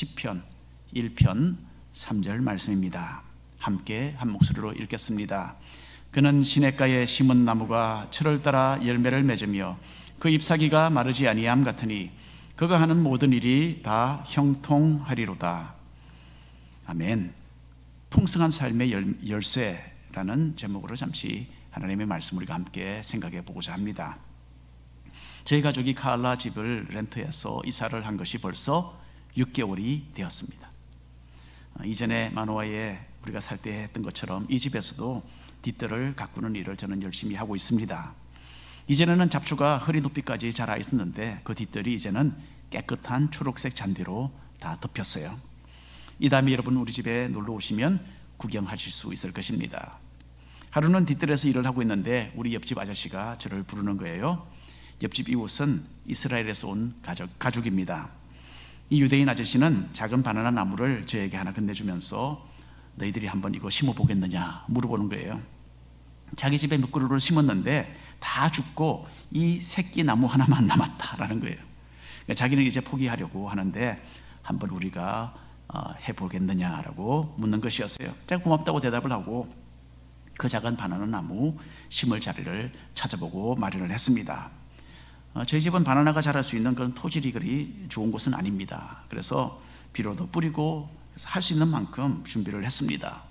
시편 1편 3절 말씀입니다. 함께 한 목소리로 읽겠습니다. 그는 시냇가에 심은 나무가 철을 따라 열매를 맺으며 그 잎사귀가 마르지 아니함 같으니 그가 하는 모든 일이 다 형통하리로다. 아멘. 풍성한 삶의 열쇠라는 제목으로 잠시 하나님의 말씀 우리가 함께 생각해 보고자 합니다. 저희 가족이 카알라 집을 렌트해서 이사를 한 것이 벌써 6개월이 되었습니다. 이전에 마노아에 우리가 살 때 했던 것처럼 이 집에서도 뒷뜰을 가꾸는 일을 저는 열심히 하고 있습니다. 이전에는 잡초가 허리 높이까지 자라 있었는데 그 뒷뜰이 이제는 깨끗한 초록색 잔디로 다 덮였어요. 이 다음에 여러분 우리 집에 놀러 오시면 구경하실 수 있을 것입니다. 하루는 뒷뜰에서 일을 하고 있는데 우리 옆집 아저씨가 저를 부르는 거예요. 옆집 이웃은 이스라엘에서 온 가족입니다. 이 유대인 아저씨는 작은 바나나 나무를 저에게 하나 건네주면서 너희들이 한번 이거 심어보겠느냐 물어보는 거예요. 자기 집에 몇 그루를 심었는데 다 죽고 이 새끼 나무 하나만 남았다라는 거예요. 그러니까 자기는 이제 포기하려고 하는데 한번 우리가 해보겠느냐라고 묻는 것이었어요. 제가 고맙다고 대답을 하고 그 작은 바나나 나무 심을 자리를 찾아보고 마련을 했습니다. 저희 집은 바나나가 자랄 수 있는 그런 토질이 그리 좋은 곳은 아닙니다. 그래서 비료도 뿌리고 할 수 있는 만큼 준비를 했습니다.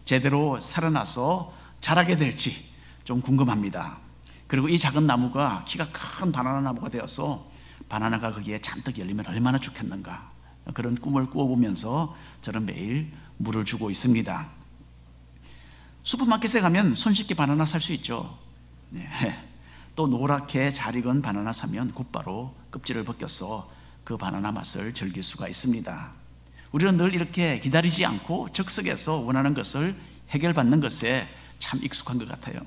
제대로 살아나서 자라게 될지 좀 궁금합니다. 그리고 이 작은 나무가 키가 큰 바나나 나무가 되어서 바나나가 거기에 잔뜩 열리면 얼마나 좋겠는가, 그런 꿈을 꾸어보면서 저는 매일 물을 주고 있습니다. 슈퍼마켓에 가면 손쉽게 바나나 살 수 있죠. 네. 또 노랗게 잘 익은 바나나 사면 곧바로 껍질을 벗겨서 그 바나나 맛을 즐길 수가 있습니다. 우리는 늘 이렇게 기다리지 않고 즉석에서 원하는 것을 해결받는 것에 참 익숙한 것 같아요.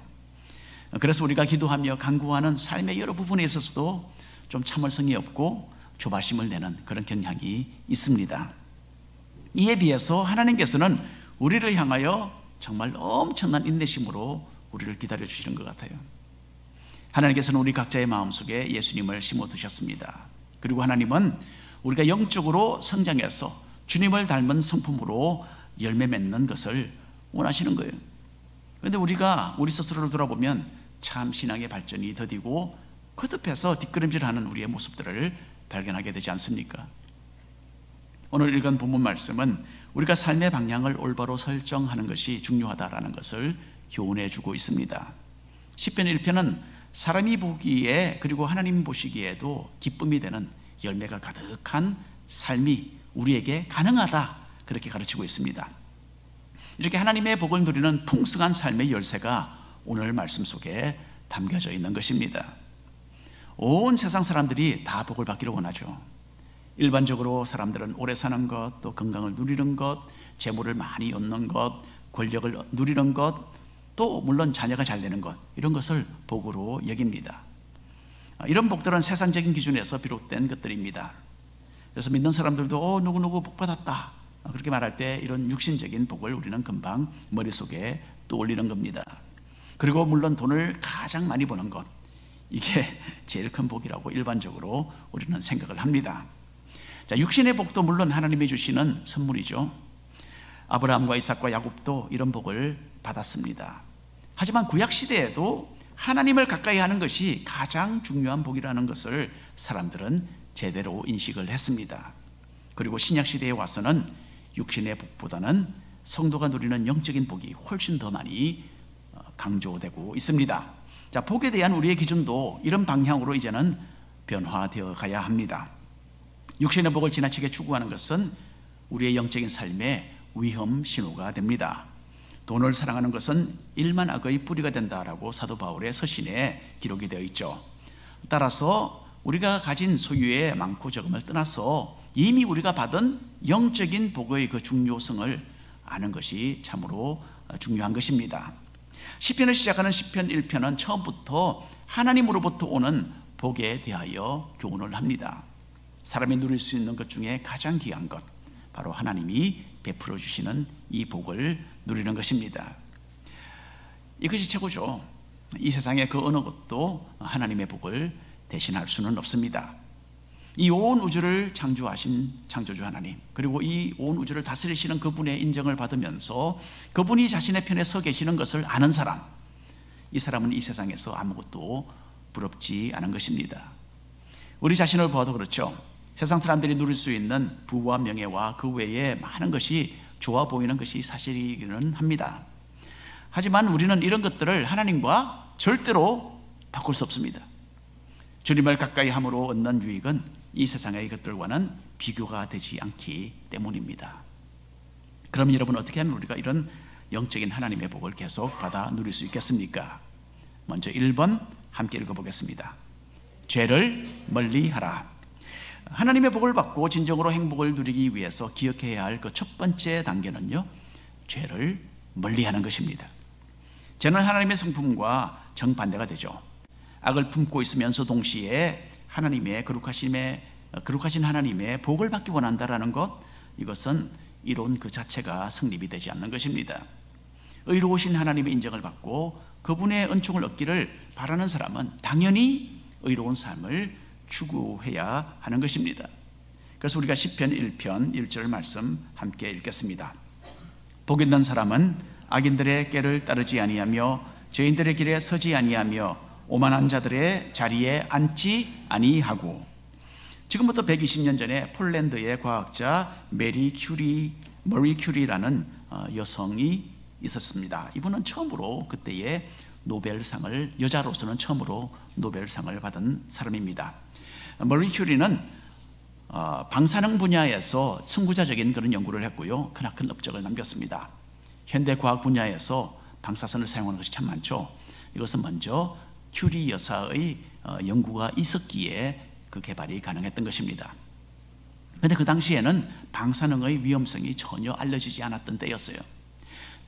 그래서 우리가 기도하며 간구하는 삶의 여러 부분에 있어서도 좀 참을성이 없고 조바심을 내는 그런 경향이 있습니다. 이에 비해서 하나님께서는 우리를 향하여 정말 엄청난 인내심으로 우리를 기다려 주시는 것 같아요. 하나님께서는 우리 각자의 마음속에 예수님을 심어두셨습니다. 그리고 하나님은 우리가 영적으로 성장해서 주님을 닮은 성품으로 열매 맺는 것을 원하시는 거예요. 그런데 우리가 우리 스스로를 돌아보면 참 신앙의 발전이 더디고 거듭해서 뒷걸음질하는 우리의 모습들을 발견하게 되지 않습니까? 오늘 읽은 본문 말씀은 우리가 삶의 방향을 올바로 설정하는 것이 중요하다라는 것을 교훈해 주고 있습니다. 시편 1편은 사람이 보기에 그리고 하나님 보시기에도 기쁨이 되는 열매가 가득한 삶이 우리에게 가능하다, 그렇게 가르치고 있습니다. 이렇게 하나님의 복을 누리는 풍성한 삶의 열쇠가 오늘 말씀 속에 담겨져 있는 것입니다. 온 세상 사람들이 다 복을 받기를 원하죠. 일반적으로 사람들은 오래 사는 것, 또 건강을 누리는 것, 재물을 많이 얻는 것, 권력을 누리는 것, 또 물론 자녀가 잘 되는 것, 이런 것을 복으로 여깁니다. 이런 복들은 세상적인 기준에서 비롯된 것들입니다. 그래서 믿는 사람들도 누구누구 복 받았다 그렇게 말할 때 이런 육신적인 복을 우리는 금방 머릿속에 떠올리는 겁니다. 그리고 물론 돈을 가장 많이 버는 것, 이게 제일 큰 복이라고 일반적으로 우리는 생각을 합니다. 자, 육신의 복도 물론 하나님이 주시는 선물이죠. 아브라함과 이삭과 야곱도 이런 복을 받았습니다. 하지만 구약 시대에도 하나님을 가까이 하는 것이 가장 중요한 복이라는 것을 사람들은 제대로 인식을 했습니다. 그리고 신약 시대에 와서는 육신의 복보다는 성도가 누리는 영적인 복이 훨씬 더 많이 강조되고 있습니다. 자, 복에 대한 우리의 기준도 이런 방향으로 이제는 변화되어 가야 합니다. 육신의 복을 지나치게 추구하는 것은 우리의 영적인 삶의 위험 신호가 됩니다. 돈을 사랑하는 것은 일만 악의 뿌리가 된다라고 사도 바울의 서신에 기록이 되어 있죠. 따라서 우리가 가진 소유의 많고 적음을 떠나서 이미 우리가 받은 영적인 복의 그 중요성을 아는 것이 참으로 중요한 것입니다. 시편을 시작하는 시편 1편은 처음부터 하나님으로부터 오는 복에 대하여 교훈을 합니다. 사람이 누릴 수 있는 것 중에 가장 귀한 것, 바로 하나님이 베풀어 주시는 이 복을 누리는 것입니다. 이것이 최고죠. 이 세상의 그 어느 것도 하나님의 복을 대신할 수는 없습니다. 이 온 우주를 창조하신 창조주 하나님, 그리고 이 온 우주를 다스리시는 그분의 인정을 받으면서 그분이 자신의 편에 서 계시는 것을 아는 사람, 이 사람은 이 세상에서 아무것도 부럽지 않은 것입니다. 우리 자신을 보아도 그렇죠. 세상 사람들이 누릴 수 있는 부와 명예와 그 외에 많은 것이 좋아 보이는 것이 사실이기는 합니다. 하지만 우리는 이런 것들을 하나님과 절대로 바꿀 수 없습니다. 주님을 가까이 함으로 얻는 유익은 이 세상의 것들과는 비교가 되지 않기 때문입니다. 그럼 여러분, 어떻게 하면 우리가 이런 영적인 하나님의 복을 계속 받아 누릴 수 있겠습니까? 먼저 1번 함께 읽어보겠습니다. 죄를 멀리하라. 하나님의 복을 받고 진정으로 행복을 누리기 위해서 기억해야 할 그 첫 번째 단계는요, 죄를 멀리하는 것입니다. 죄는 하나님의 성품과 정반대가 되죠. 악을 품고 있으면서 동시에 하나님의 거룩하신 하나님의 복을 받기 원한다라는 것, 이것은 이론 그 자체가 성립이 되지 않는 것입니다. 의로우신 하나님의 인정을 받고 그분의 은총을 얻기를 바라는 사람은 당연히 의로운 삶을 추구해야 하는 것입니다. 그래서 우리가 시편 1편 1절 말씀 함께 읽겠습니다. 복 있는 사람은 악인들의 꾀를 따르지 아니하며 죄인들의 길에 서지 아니하며 오만한 자들의 자리에 앉지 아니하고. 지금부터 120년 전에 폴란드의 과학자 메리 큐리라는 여성이 있었습니다. 이분은 처음으로 그때의 노벨상을, 여자로서는 처음으로 노벨상을 받은 사람입니다. 메리 큐리는 방사능 분야에서 선구자적인 그런 연구를 했고요, 크나큰 업적을 남겼습니다. 현대 과학 분야에서 방사선을 사용하는 것이 참 많죠. 이것은 먼저 큐리 여사의 연구가 있었기에 그 개발이 가능했던 것입니다. 그런데 그 당시에는 방사능의 위험성이 전혀 알려지지 않았던 때였어요.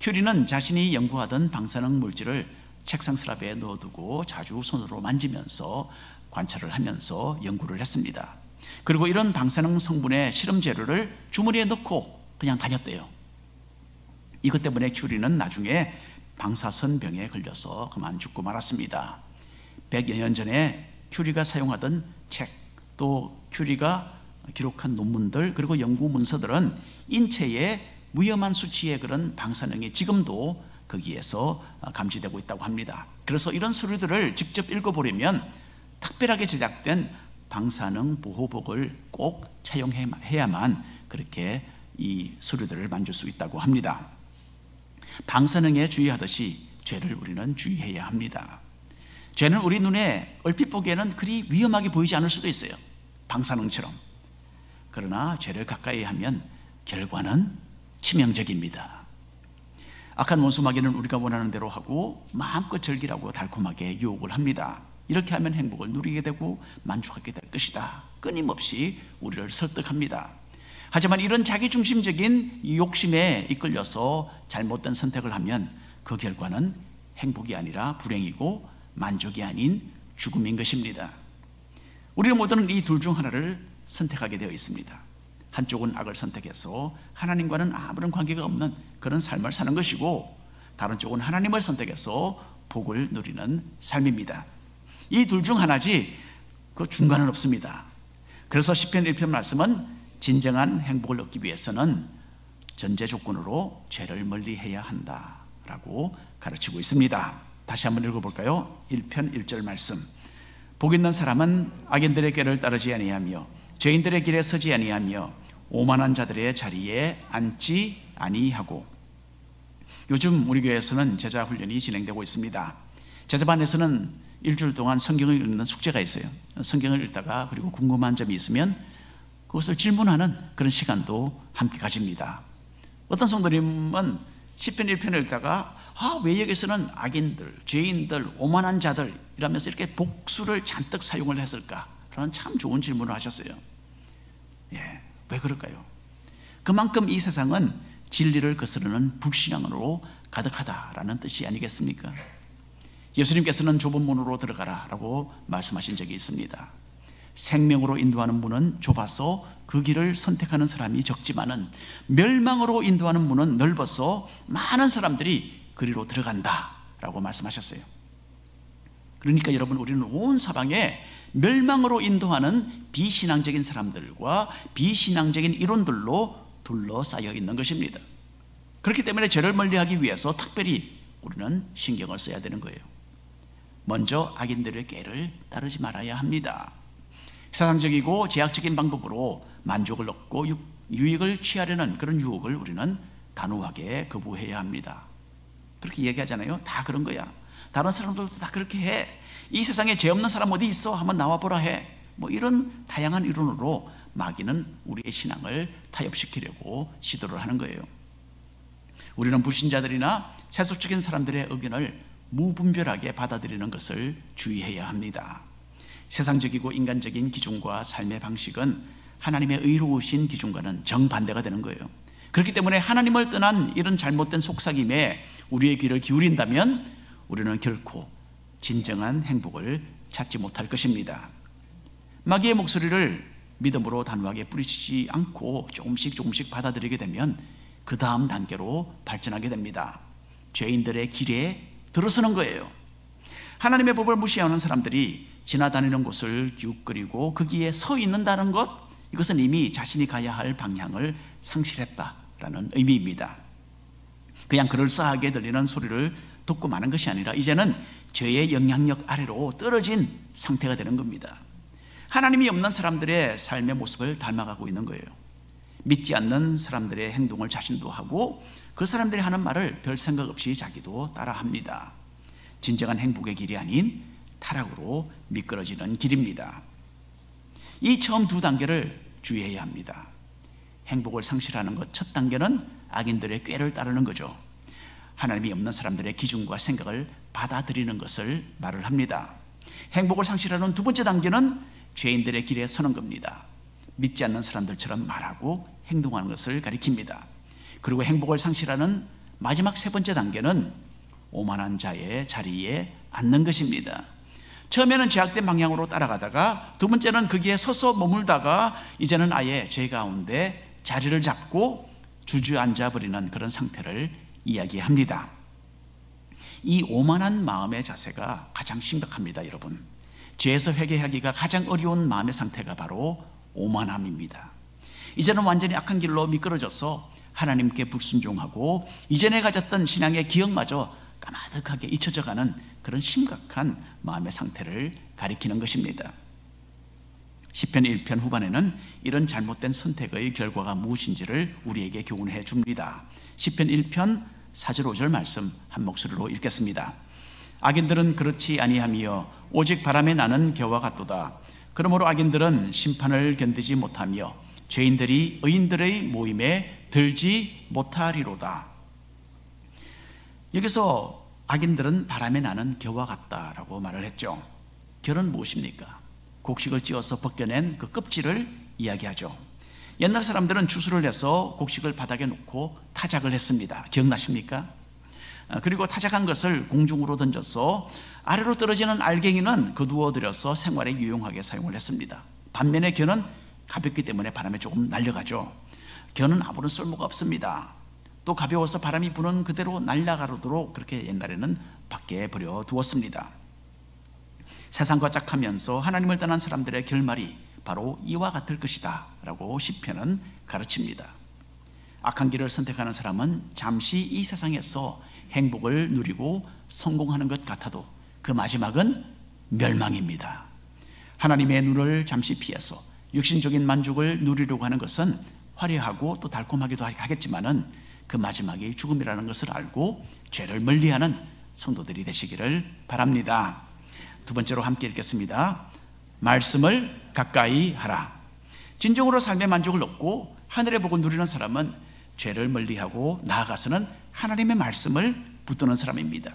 큐리는 자신이 연구하던 방사능 물질을 책상 서랍에 넣어두고 자주 손으로 만지면서 관찰을 하면서 연구를 했습니다. 그리고 이런 방사능 성분의 실험 재료를 주머니에 넣고 그냥 다녔대요. 이것 때문에 큐리는 나중에 방사선병에 걸려서 그만 죽고 말았습니다. 100여 년 전에 큐리가 사용하던 책, 또 큐리가 기록한 논문들, 그리고 연구 문서들은 인체에 위험한 수치의 그런 방사능이 지금도 거기에서 감지되고 있다고 합니다. 그래서 이런 서류들을 직접 읽어보려면 특별하게 제작된 방사능 보호복을 꼭 착용해야만 그렇게 이 서류들을 만질 수 있다고 합니다. 방사능에 주의하듯이 죄를 우리는 주의해야 합니다. 죄는 우리 눈에 얼핏 보기에는 그리 위험하게 보이지 않을 수도 있어요, 방사능처럼. 그러나 죄를 가까이 하면 결과는 치명적입니다. 악한 원수마귀는 우리가 원하는 대로 하고 마음껏 즐기라고 달콤하게 유혹을 합니다. 이렇게 하면 행복을 누리게 되고 만족하게 될 것이다, 끊임없이 우리를 설득합니다. 하지만 이런 자기중심적인 욕심에 이끌려서 잘못된 선택을 하면 그 결과는 행복이 아니라 불행이고 만족이 아닌 죽음인 것입니다. 우리는 모두는 이 둘 중 하나를 선택하게 되어 있습니다. 한쪽은 악을 선택해서 하나님과는 아무런 관계가 없는 그런 삶을 사는 것이고, 다른 쪽은 하나님을 선택해서 복을 누리는 삶입니다. 이 둘 중 하나지 그 중간은 없습니다. 그래서 시편 1편 말씀은 진정한 행복을 얻기 위해서는 전제 조건으로 죄를 멀리해야 한다라고 가르치고 있습니다. 다시 한번 읽어볼까요? 1편 1절 말씀. 복 있는 사람은 악인들의 꾀를 따르지 아니하며 죄인들의 길에 서지 아니하며 오만한 자들의 자리에 앉지 아니하고. 요즘 우리 교회에서는 제자 훈련이 진행되고 있습니다. 제자반에서는 일주일 동안 성경을 읽는 숙제가 있어요. 성경을 읽다가 그리고 궁금한 점이 있으면 그것을 질문하는 그런 시간도 함께 가집니다. 어떤 성도님은 시편 1편을 읽다가 왜 여기서는 악인들, 죄인들, 오만한 자들 이라면서 이렇게 복수를 잔뜩 사용을 했을까? 라는 참 좋은 질문을 하셨어요. 왜 그럴까요? 그만큼 이 세상은 진리를 거스르는 불신앙으로 가득하다라는 뜻이 아니겠습니까? 예수님께서는 좁은 문으로 들어가라 라고 말씀하신 적이 있습니다. 생명으로 인도하는 문은 좁아서 그 길을 선택하는 사람이 적지만은 멸망으로 인도하는 문은 넓어서 많은 사람들이 그리로 들어간다 라고 말씀하셨어요. 그러니까 여러분, 우리는 온 사방에 멸망으로 인도하는 비신앙적인 사람들과 비신앙적인 이론들로 둘러싸여 있는 것입니다. 그렇기 때문에 죄를 멀리하기 위해서 특별히 우리는 신경을 써야 되는 거예요. 먼저 악인들의 꾀를 따르지 말아야 합니다. 세상적이고 제약적인 방법으로 만족을 얻고 유익을 취하려는 그런 유혹을 우리는 단호하게 거부해야 합니다. 그렇게 얘기하잖아요. 다 그런 거야. 다른 사람들도 다 그렇게 해. 이 세상에 죄 없는 사람 어디 있어? 한번 나와보라 해. 뭐 이런 다양한 이론으로 마귀는 우리의 신앙을 타협시키려고 시도를 하는 거예요. 우리는 불신자들이나 세속적인 사람들의 의견을 무분별하게 받아들이는 것을 주의해야 합니다. 세상적이고 인간적인 기준과 삶의 방식은 하나님의 의로우신 기준과는 정반대가 되는 거예요. 그렇기 때문에 하나님을 떠난 이런 잘못된 속삭임에 우리의 귀를 기울인다면 우리는 결코 진정한 행복을 찾지 못할 것입니다. 마귀의 목소리를 믿음으로 단호하게 뿌리치지 않고 조금씩 받아들이게 되면 그 다음 단계로 발전하게 됩니다. 죄인들의 길에 들어서는 거예요. 하나님의 법을 무시하는 사람들이 지나다니는 곳을 기웃거리고 거기에 서 있는다는 것, 이것은 이미 자신이 가야 할 방향을 상실했다라는 의미입니다. 그냥 그럴싸하게 들리는 소리를 듣고 마는 것이 아니라 이제는 죄의 영향력 아래로 떨어진 상태가 되는 겁니다. 하나님이 없는 사람들의 삶의 모습을 닮아가고 있는 거예요. 믿지 않는 사람들의 행동을 자신도 하고 그 사람들이 하는 말을 별 생각 없이 자기도 따라합니다. 진정한 행복의 길이 아닌 타락으로 미끄러지는 길입니다. 이 처음 두 단계를 주의해야 합니다. 행복을 상실하는 것 첫 단계는 악인들의 꾀를 따르는 거죠. 하나님이 없는 사람들의 기준과 생각을 받아들이는 것을 말을 합니다. 행복을 상실하는 두 번째 단계는 죄인들의 길에 서는 겁니다. 믿지 않는 사람들처럼 말하고 행동하는 것을 가리킵니다. 그리고 행복을 상실하는 마지막 세 번째 단계는 오만한 자의 자리에 앉는 것입니다. 처음에는 제약된 방향으로 따라가다가 두 번째는 거기에 서서 머물다가 이제는 아예 죄 가운데 자리를 잡고 주저앉아 버리는 그런 상태를 이야기합니다. 이 오만한 마음의 자세가 가장 심각합니다. 여러분, 죄에서 회개하기가 가장 어려운 마음의 상태가 바로 오만함입니다. 이제는 완전히 악한 길로 미끄러져서 하나님께 불순종하고 이전에 가졌던 신앙의 기억마저 까마득하게 잊혀져가는 그런 심각한 마음의 상태를 가리키는 것입니다. 시편 1편 후반에는 이런 잘못된 선택의 결과가 무엇인지를 우리에게 교훈해 줍니다. 시편 1편 4절 5절 말씀 한 목소리로 읽겠습니다. 악인들은 그렇지 아니하며 오직 바람에 나는 겨와 같도다. 그러므로 악인들은 심판을 견디지 못하며 죄인들이 의인들의 모임에 들지 못하리로다. 여기서 악인들은 바람에 나는 겨와 같다라고 말을 했죠. 겨는 무엇입니까? 곡식을 찧어서 벗겨낸 그 껍질을 이야기하죠. 옛날 사람들은 주술을 해서 곡식을 바닥에 놓고 타작을 했습니다. 기억나십니까? 그리고 타작한 것을 공중으로 던져서 아래로 떨어지는 알갱이는 거두어들여서 생활에 유용하게 사용을 했습니다. 반면에 겨는 가볍기 때문에 바람에 조금 날려가죠. 겨는 아무런 쓸모가 없습니다. 또 가벼워서 바람이 부는 그대로 날아가도록 그렇게 옛날에는 밖에 버려 두었습니다. 세상과 짝하면서 하나님을 떠난 사람들의 결말이 바로 이와 같을 것이다 라고 시편은 가르칩니다. 악한 길을 선택하는 사람은 잠시 이 세상에서 행복을 누리고 성공하는 것 같아도 그 마지막은 멸망입니다. 하나님의 눈을 잠시 피해서 육신적인 만족을 누리려고 하는 것은 화려하고 또 달콤하기도 하겠지만은 그 마지막이 죽음이라는 것을 알고 죄를 멀리하는 성도들이 되시기를 바랍니다. 두 번째로 함께 읽겠습니다. 말씀을 가까이 하라. 진정으로 삶의 만족을 얻고 하늘의 복을 누리는 사람은 죄를 멀리하고 나아가서는 하나님의 말씀을 붙드는 사람입니다.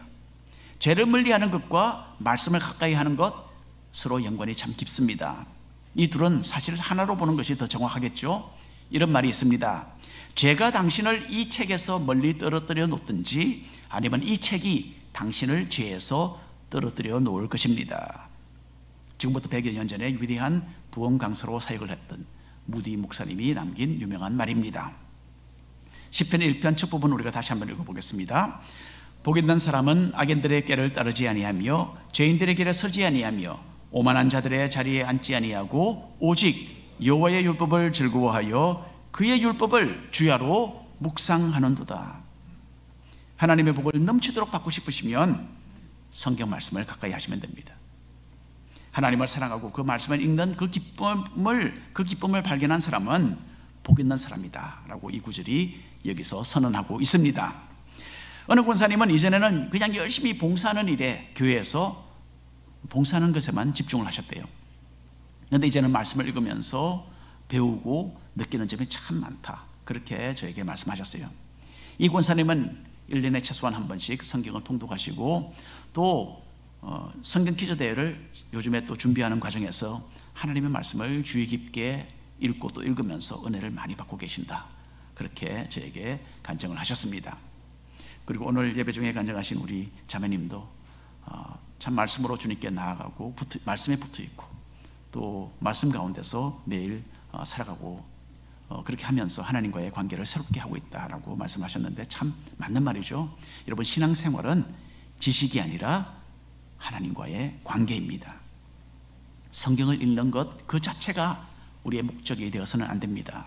죄를 멀리하는 것과 말씀을 가까이 하는 것 서로 연관이 참 깊습니다. 이 둘은 사실 하나로 보는 것이 더 정확하겠죠. 이런 말이 있습니다. 죄가 당신을 이 책에서 멀리 떨어뜨려 놓든지 아니면 이 책이 당신을 죄에서 떨어뜨려 놓을 것입니다. 지금부터 100여 년 전에 위대한 부흥 강사로 사역을 했던 무디 목사님이 남긴 유명한 말입니다. 시편 1편 첫 부분 우리가 다시 한번 읽어보겠습니다. 복 있는 사람은 악인들의 꾀를 따르지 아니하며 죄인들의 길에 서지 아니하며 오만한 자들의 자리에 앉지 아니하고 오직 여호와의 율법을 즐거워하여 그의 율법을 주야로 묵상하는도다. 하나님의 복을 넘치도록 받고 싶으시면 성경 말씀을 가까이 하시면 됩니다. 하나님을 사랑하고 그 말씀을 읽는 그 기쁨을 발견한 사람은 복 있는 사람이다 라고 이 구절이 여기서 선언하고 있습니다. 어느 권사님은 이전에는 그냥 열심히 봉사하는 일에, 교회에서 봉사하는 것에만 집중을 하셨대요. 그런데 이제는 말씀을 읽으면서 배우고 느끼는 점이 참 많다, 그렇게 저에게 말씀하셨어요. 이 권사님은 1년에 최소한 한 번씩 성경을 통독하시고 또 성경 퀴즈 대회를 요즘에 또 준비하는 과정에서 하나님의 말씀을 주의 깊게 읽고 또 읽으면서 은혜를 많이 받고 계신다, 그렇게 저에게 간증을 하셨습니다. 그리고 오늘 예배 중에 간증하신 우리 자매님도 참 말씀으로 주님께 나아가고 말씀에 붙어 있고 또 말씀 가운데서 매일 살아가고 그렇게 하면서 하나님과의 관계를 새롭게 하고 있다라고 말씀하셨는데 참 맞는 말이죠. 여러분, 신앙생활은 지식이 아니라 하나님과의 관계입니다. 성경을 읽는 것 그 자체가 우리의 목적이 되어서는 안 됩니다.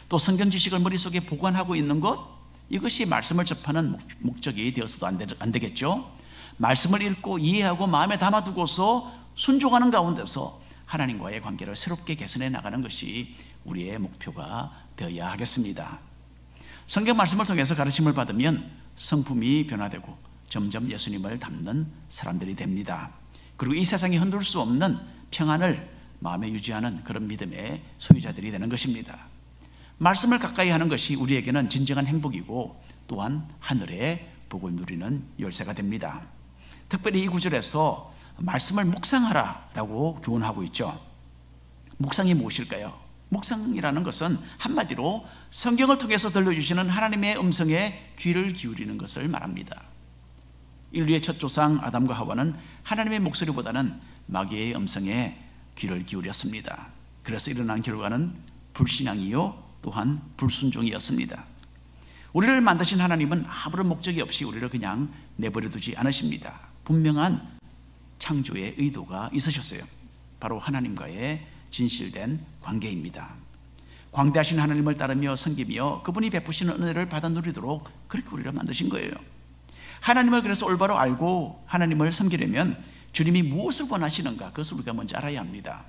또 성경 지식을 머릿속에 보관하고 있는 것, 이것이 말씀을 접하는 목적이 되어서도 안 되겠죠. 말씀을 읽고 이해하고 마음에 담아두고서 순종하는 가운데서 하나님과의 관계를 새롭게 개선해 나가는 것이 우리의 목표가 되어야 하겠습니다. 성경 말씀을 통해서 가르침을 받으면 성품이 변화되고 점점 예수님을 닮는 사람들이 됩니다. 그리고 이 세상이 흔들 수 없는 평안을 마음에 유지하는 그런 믿음의 소유자들이 되는 것입니다. 말씀을 가까이 하는 것이 우리에게는 진정한 행복이고 또한 하늘의 복을 누리는 열쇠가 됩니다. 특별히 이 구절에서 말씀을 묵상하라 라고 교훈하고 있죠. 묵상이 무엇일까요? 묵상이라는 것은 한마디로 성경을 통해서 들려주시는 하나님의 음성에 귀를 기울이는 것을 말합니다. 인류의 첫 조상 아담과 하와는 하나님의 목소리보다는 마귀의 음성에 귀를 기울였습니다. 그래서 일어난 결과는 불신앙이요 또한 불순종이었습니다. 우리를 만드신 하나님은 아무런 목적이 없이 우리를 그냥 내버려 두지 않으십니다. 분명한 창조의 의도가 있으셨어요. 바로 하나님과의 진실된 관계입니다. 광대하신 하나님을 따르며 섬기며 그분이 베푸시는 은혜를 받아 누리도록 그렇게 우리를 만드신 거예요. 하나님을 그래서 올바로 알고 하나님을 섬기려면 주님이 무엇을 원하시는가, 그것을 우리가 먼저 알아야 합니다.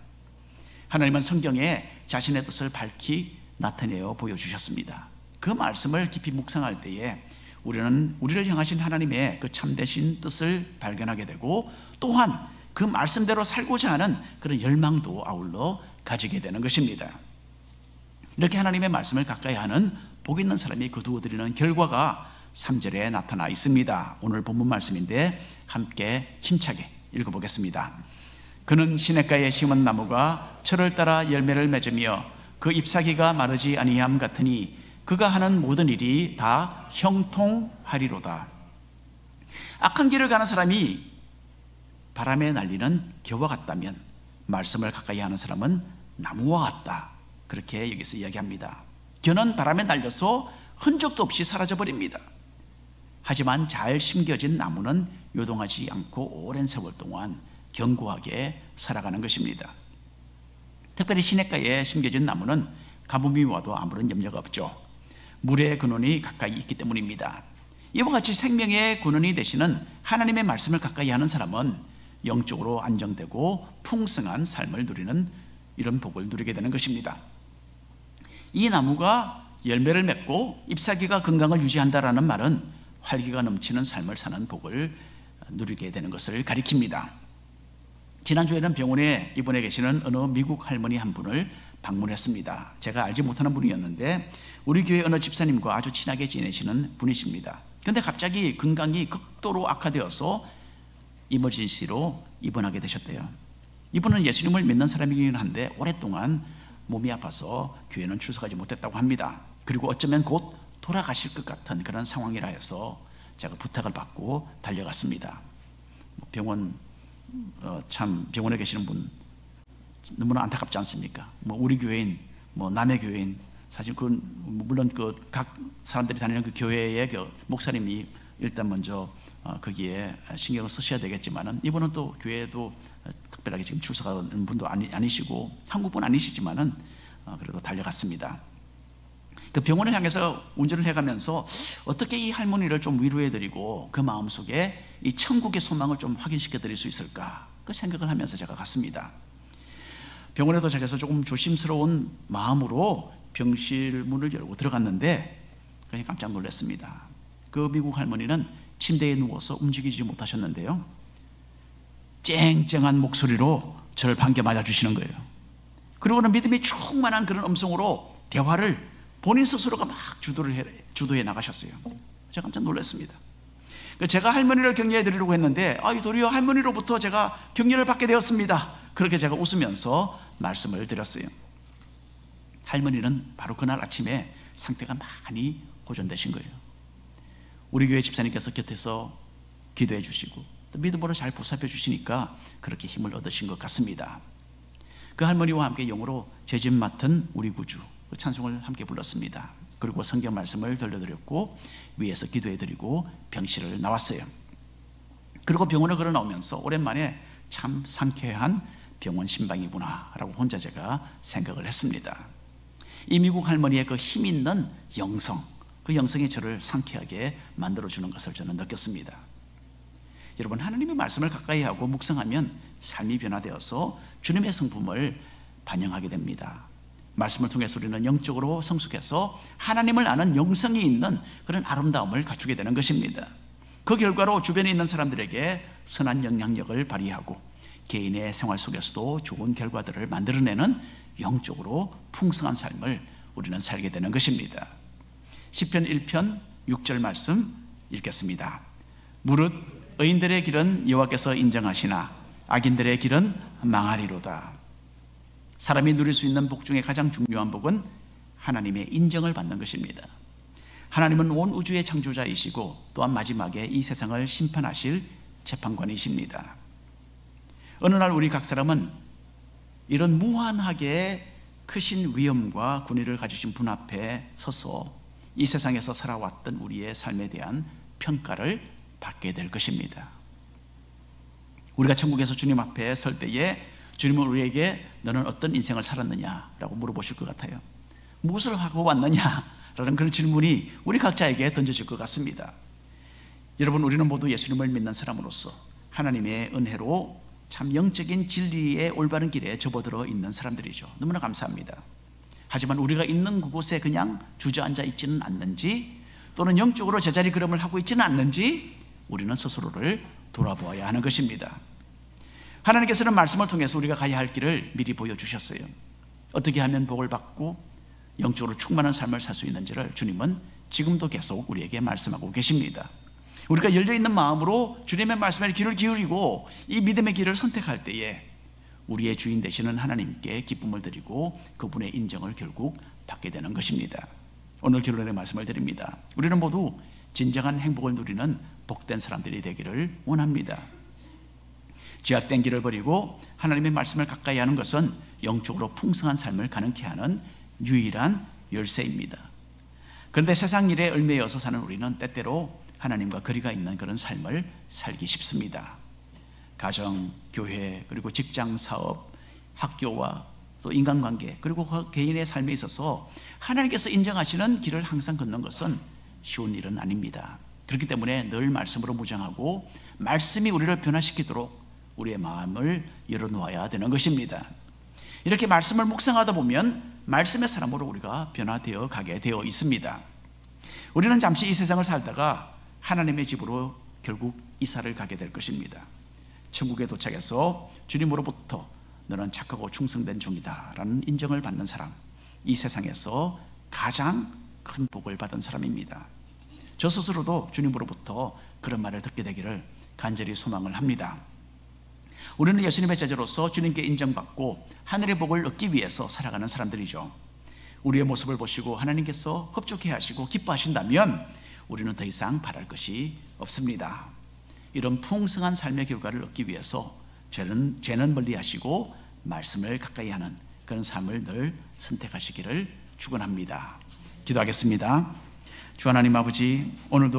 하나님은 성경에 자신의 뜻을 밝히 나타내어 보여주셨습니다. 그 말씀을 깊이 묵상할 때에 우리는 우리를 향하신 하나님의 그 참되신 뜻을 발견하게 되고 또한 그 말씀대로 살고자 하는 그런 열망도 아울러 가지게 되는 것입니다. 이렇게 하나님의 말씀을 가까이 하는 복 있는 사람이 거두어들이는 결과가 3절에 나타나 있습니다. 오늘 본문 말씀인데 함께 힘차게 읽어보겠습니다. 그는 시냇가에 심은 나무가 철을 따라 열매를 맺으며 그 잎사귀가 마르지 아니함 같으니 그가 하는 모든 일이 다 형통하리로다. 악한 길을 가는 사람이 바람에 날리는 겨와 같다면 말씀을 가까이 하는 사람은 나무와 같다, 그렇게 여기서 이야기합니다. 겨는 바람에 날려서 흔적도 없이 사라져버립니다. 하지만 잘 심겨진 나무는 요동하지 않고 오랜 세월 동안 견고하게 살아가는 것입니다. 특별히 시냇가에 심겨진 나무는 가뭄이 와도 아무런 염려가 없죠. 물의 근원이 가까이 있기 때문입니다. 이와 같이 생명의 근원이 되시는 하나님의 말씀을 가까이 하는 사람은 영적으로 안정되고 풍성한 삶을 누리는 이런 복을 누리게 되는 것입니다. 이 나무가 열매를 맺고 잎사귀가 건강을 유지한다라는 말은 활기가 넘치는 삶을 사는 복을 누리게 되는 것을 가리킵니다. 지난주에는 병원에 입원해 계시는 어느 미국 할머니 한 분을 방문했습니다. 제가 알지 못하는 분이었는데 우리 교회 어느 집사님과 아주 친하게 지내시는 분이십니다. 그런데 갑자기 건강이 극도로 악화되어서 이머전시로 입원하게 되셨대요. 이분은 예수님을 믿는 사람이긴 한데 오랫동안 몸이 아파서 교회는 출석하지 못했다고 합니다. 그리고 어쩌면 곧 돌아가실 것 같은 그런 상황이라 해서 제가 부탁을 받고 달려갔습니다. 병원에 계시는 분 너무나 안타깝지 않습니까? 우리 교회인, 남의 교회인, 사실 물론 각 사람들이 다니는 그 교회의 그 목사님이 일단 먼저 거기에 신경을 쓰셔야 되겠지만은, 이분은 또 교회에도 특별하게 지금 출석하는 분도 아니시고 한국분 아니시지만은 그래도 달려갔습니다. 그 병원을 향해서 운전을 해가면서 어떻게 이 할머니를 좀 위로해드리고 그 마음속에 이 천국의 소망을 좀 확인시켜드릴 수 있을까, 그 생각을 하면서 제가 갔습니다. 병원에 도착해서 조금 조심스러운 마음으로 병실 문을 열고 들어갔는데 그냥 깜짝 놀랐습니다. 그 미국 할머니는 침대에 누워서 움직이지 못하셨는데요, 쨍쨍한 목소리로 저를 반겨 맞아주시는 거예요. 그리고는 믿음이 충만한 그런 음성으로 대화를 본인 스스로가 막 주도해 나가셨어요. 제가 깜짝 놀랐습니다. 제가 할머니를 격려해 드리려고 했는데 도리어 할머니로부터 제가 격려를 받게 되었습니다. 그렇게 제가 웃으면서 말씀을 드렸어요. 할머니는 바로 그날 아침에 상태가 많이 호전되신 거예요. 우리 교회 집사님께서 곁에서 기도해 주시고 또 믿음으로 잘 보살펴 주시니까 그렇게 힘을 얻으신 것 같습니다. 그 할머니와 함께 영으로 제 집 맡은 우리 구주, 그 찬송을 함께 불렀습니다. 그리고 성경 말씀을 들려드렸고 위에서 기도해드리고 병실을 나왔어요. 그리고 병원을 걸어 나오면서 오랜만에 참 상쾌한 병원 신방이구나 라고 혼자 제가 생각을 했습니다. 이 미국 할머니의 그 힘 있는 영성, 그 영성이 저를 상쾌하게 만들어주는 것을 저는 느꼈습니다. 여러분, 하나님의 말씀을 가까이 하고 묵상하면 삶이 변화되어서 주님의 성품을 반영하게 됩니다. 말씀을 통해서 우리는 영적으로 성숙해서 하나님을 아는 영성이 있는 그런 아름다움을 갖추게 되는 것입니다. 그 결과로 주변에 있는 사람들에게 선한 영향력을 발휘하고 개인의 생활 속에서도 좋은 결과들을 만들어내는 영적으로 풍성한 삶을 우리는 살게 되는 것입니다. 시편 1편 6절 말씀 읽겠습니다. 무릇 의인들의 길은 여호와께서 인정하시나 악인들의 길은 망하리로다. 사람이 누릴 수 있는 복 중에 가장 중요한 복은 하나님의 인정을 받는 것입니다. 하나님은 온 우주의 창조자이시고 또한 마지막에 이 세상을 심판하실 재판관이십니다. 어느 날 우리 각 사람은 이런 무한하게 크신 위엄과 권위를 가지신 분 앞에 서서 이 세상에서 살아왔던 우리의 삶에 대한 평가를 받게 될 것입니다. 우리가 천국에서 주님 앞에 설 때에 주님은 우리에게 너는 어떤 인생을 살았느냐라고 물어보실 것 같아요. 무엇을 하고 왔느냐라는 그런 질문이 우리 각자에게 던져질 것 같습니다. 여러분, 우리는 모두 예수님을 믿는 사람으로서 하나님의 은혜로 참 영적인 진리의 올바른 길에 접어들어 있는 사람들이죠. 너무나 감사합니다. 하지만 우리가 있는 그곳에 그냥 주저앉아 있지는 않는지, 또는 영적으로 제자리 걸음을 하고 있지는 않는지 우리는 스스로를 돌아보아야 하는 것입니다. 하나님께서는 말씀을 통해서 우리가 가야 할 길을 미리 보여주셨어요. 어떻게 하면 복을 받고 영적으로 충만한 삶을 살 수 있는지를 주님은 지금도 계속 우리에게 말씀하고 계십니다. 우리가 열려있는 마음으로 주님의 말씀에 귀를 기울이고 이 믿음의 길을 선택할 때에 우리의 주인 되시는 하나님께 기쁨을 드리고 그분의 인정을 결국 받게 되는 것입니다. 오늘 결론의 말씀을 드립니다. 우리는 모두 진정한 행복을 누리는 복된 사람들이 되기를 원합니다. 죄악된 길을 버리고 하나님의 말씀을 가까이 하는 것은 영적으로 풍성한 삶을 가능케 하는 유일한 열쇠입니다. 그런데 세상 일에 얽매여서 사는 우리는 때때로 하나님과 거리가 있는 그런 삶을 살기 쉽습니다. 가정, 교회, 그리고 직장, 사업, 학교와 또 인간관계, 그리고 그 개인의 삶에 있어서 하나님께서 인정하시는 길을 항상 걷는 것은 쉬운 일은 아닙니다. 그렇기 때문에 늘 말씀으로 무장하고 말씀이 우리를 변화시키도록 우리의 마음을 열어놓아야 되는 것입니다. 이렇게 말씀을 묵상하다 보면 말씀의 사람으로 우리가 변화되어 가게 되어 있습니다. 우리는 잠시 이 세상을 살다가 하나님의 집으로 결국 이사를 가게 될 것입니다. 천국에 도착해서 주님으로부터 너는 착하고 충성된 종이다 라는 인정을 받는 사람, 이 세상에서 가장 큰 복을 받은 사람입니다. 저 스스로도 주님으로부터 그런 말을 듣게 되기를 간절히 소망을 합니다. 우리는 예수님의 제자로서 주님께 인정받고 하늘의 복을 얻기 위해서 살아가는 사람들이죠. 우리의 모습을 보시고 하나님께서 흡족해 하시고 기뻐하신다면 우리는 더 이상 바랄 것이 없습니다. 이런 풍성한 삶의 결과를 얻기 위해서 죄는 멀리하시고 말씀을 가까이 하는 그런 삶을 늘 선택하시기를 축원합니다. 기도하겠습니다. 주 하나님 아버지, 오늘도